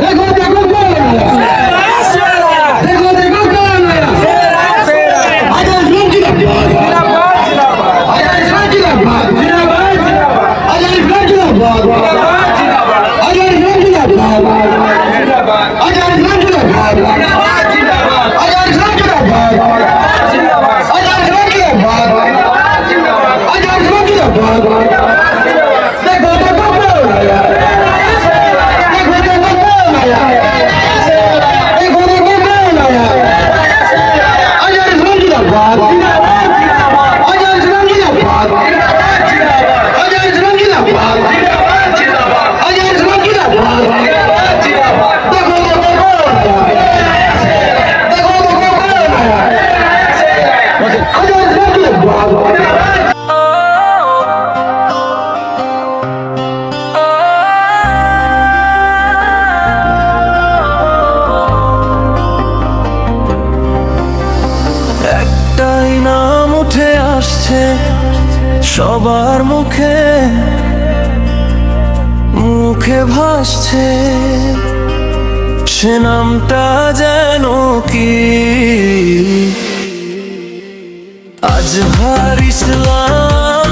देखो देखो कौन आया, देखो देखो कौन आया। आजा इस्लाम जिंदाबाद, आजा इस्लाम जिंदाबाद, आजा इस्लाम जिंदाबाद, आजा इस्लाम जिंदाबाद, आजा इस्लाम जिंदाबाद, आजा इस्लाम जिंदाबाद, आजा इस्लाम जिंदाबाद, आजा इस्लाम जिंदाबाद। देखो देखो कौन आया, देखो देखो कौन आया, देखो देखो कौन आया। आजा इस्लाम जिंदाबाद, आजा इस्लाम जिंदाबाद, आजा इस्लाम जिंदाबाद, आजा इस्लाम जिंदाबाद। देखो देखो कौन आया, देखो देखो कौन आया, आजा इस्लाम जिंदाबाद। একটাই নাম উঠে আসছে সবার মুখে, মুখে ভাসছে সে নামটা যেন কি আজহার ইসলাম,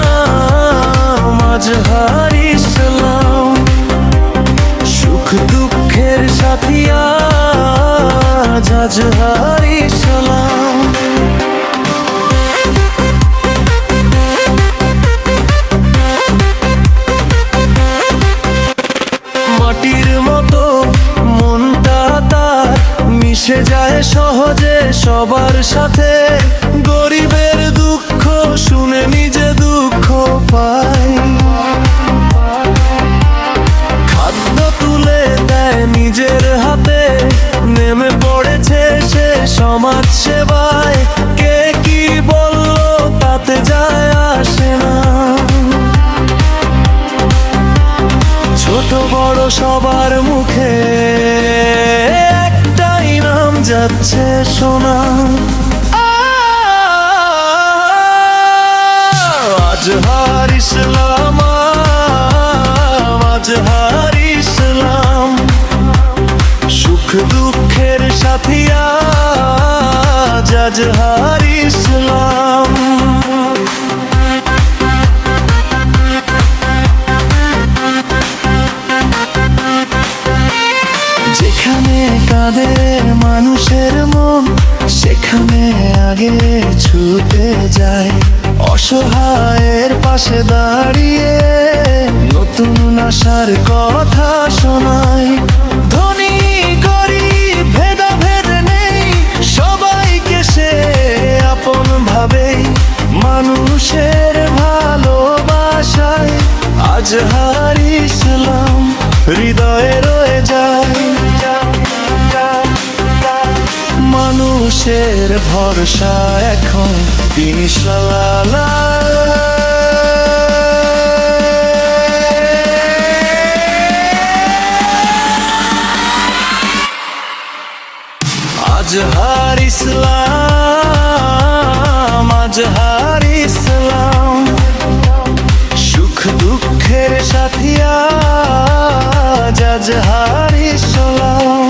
আজহার ইসলাম। সুখ দুঃখের সাথী আজ আজহার ইসলাম। মাটির মতো মনটা তার মিশে যায় সহজে সবার সাথে, গরিবের দুঃখ শুনে নিজে দুঃখ পায়, খাদ্য তুলে দেয় নিজের হাতে, নেমে পড়েছে সে সমাজ সেবায়। কে কি বললো তাতে যায় আসে না, ছোট বড় সবার মুখে একটাই নাম যাচ্ছে শোনা, আজহার ইসলাম, আজহার ইসলাম। সুখ দুঃখের সাথী আজ আজহার ইসলাম। যেখানে কাঁদে মানুষের মন সেখানে আগে ছুটে যায়, অসহায়ের পাশে দাঁড়িয়ে নতুন আশার কথা শোনায়। ধনী গরিব ভেদাভেদ নেই, সবাইকে সে আপন ভাবেই, মানুষের ভালোবাসায় আজহার ইসলাম হৃদয়ে রয়ে যায়। মানুষের ভরসা এখন তিনি আজহার ইসলাম, আজহার ইসলাম। সুখ দুঃখের সাথী আজ আজহার ইসলাম।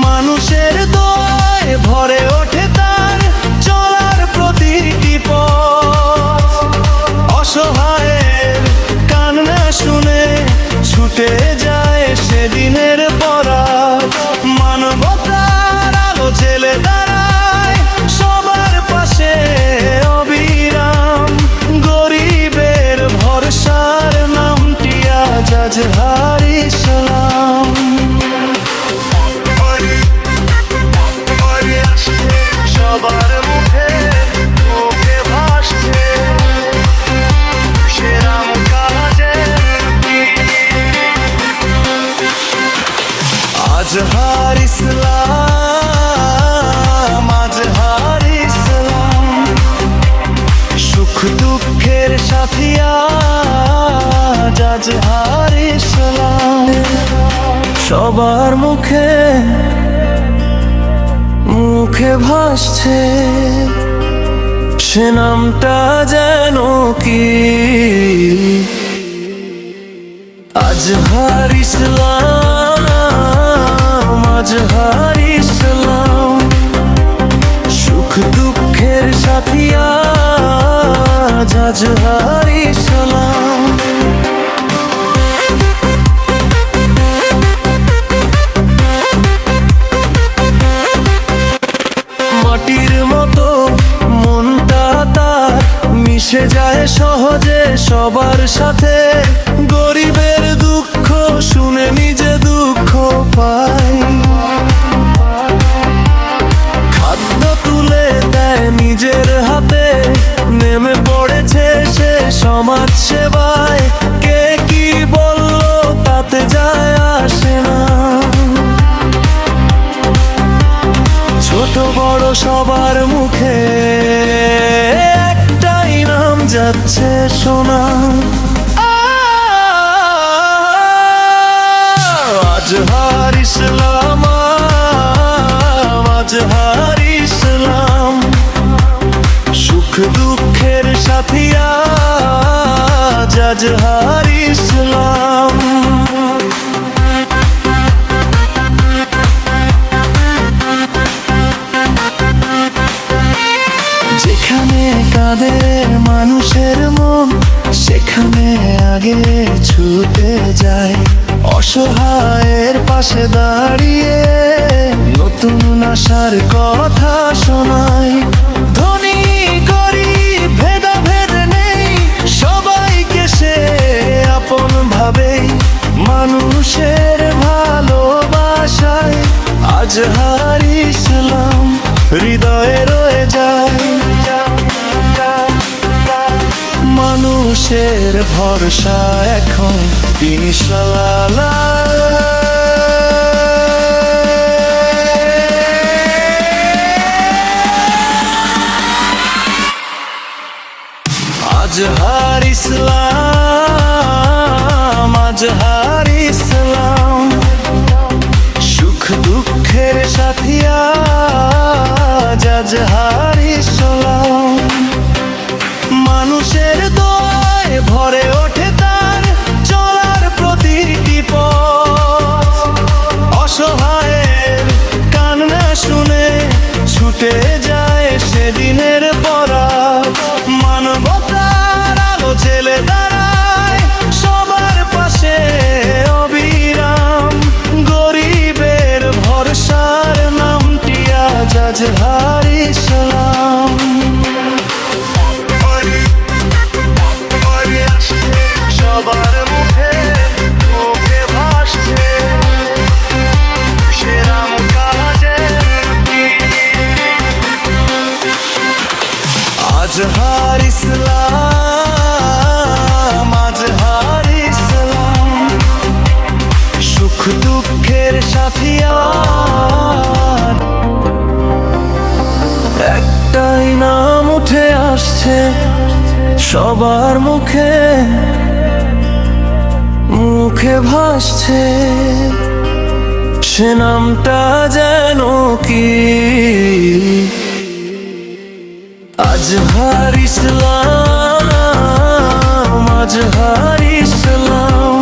মানুষের দোয়ায় ভরে ওঠে তার চলার প্রতিটি পথ, অসহায়ের কান্না শুনে ছুটে যায় সেদিনের পরাত। মানবতার আলো জেলে দাঁড়ায় সবার পাশে অবিরাম, গরিবের ভরসার নামটি আজ আজহার ইসলাম। সবার মুখে মুখে ভাসছে সে নাম কাজের কি আজহার ইসলাম, আজহার ইসলাম। সুখ দুঃখের সাথী আজ আজহার ইসলাম। সবার মুখে মুখে ভাসছে সে নামটা যেন কি আজহার ইসলাম। আজহার ইসলাম। সুখ দুঃখের সাথী আজ আজহার ইসলাম। মাটির মতো মনটা তার মিশে যায় সহজে সবার সাথে। গরিবের দুঃখ শুনে নিজে দুঃখ পায়। খাদ্য তুলে দেয় নিজের হাতে, নেমে পড়েছে সে সমাজ সেবায়। কে কি বলল তাতে যায় আসে না, ছোট বড় সবার মুখে একটাই নাম যাচ্ছে শোনা, আজহার ইসলাম। আজহার ইসলাম। সুখ দুঃখের সাথী আজ আজহার ইসলাম। যেখানে কাঁদে মানুষের মন, সেখানে আগে ছুটে যায়। অসহায়ের পাশে দাঁড়িয়ে নতুন আশার কথা শোনায়। ধনী গরিব ভেদাভেদ নেই, সবাইকে সে আপন ভাবে। মানুষের ভালোবাসায় আজহার ইসলাম হৃদয়ে রয়ে যায়। মানুষের ভরসা এখন তিনি সাল্লাল্লাহু। আজহার ইসলাম। আজহার ইসলাম। সুখ দুঃখের সাথী আজ আজহার ইসলাম। মানুষের দোয়ায় ভরে ওঠে তার চলার প্রতিটি পথ। অসহায়ের কান্না শুনে ছুটে যায় সেদিনের পরাত। মানবতার আলো জ্বেলে দাঁড়ায় সবার পাশে অবিরাম। গরিবের ভরসার নামটি আজ আজহার ইসলাম। সবার মুখে মুখে ভাসছে সেরাম কাজের আজহার ইসলাম। আজহার ইসলাম। সুখ দুঃখের সাথী আজ একটাই নাম উঠে আসছে সবার মুখে মুখে ভাসছে, সে নামটা যেন কি আজহার ইসলাম। আজহার ইসলাম।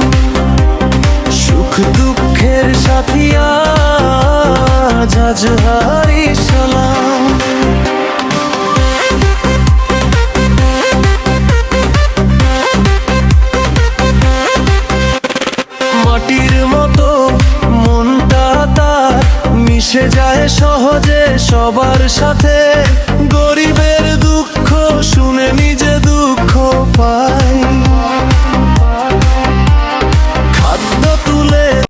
সুখ দুঃখের সাথী আজ আজহার ইসলাম। মাটির মতো মনটা তার মিশে যায় সহজে সবার সাথে। গরিবের দুঃখ শুনে নিজে দুঃখ পায়।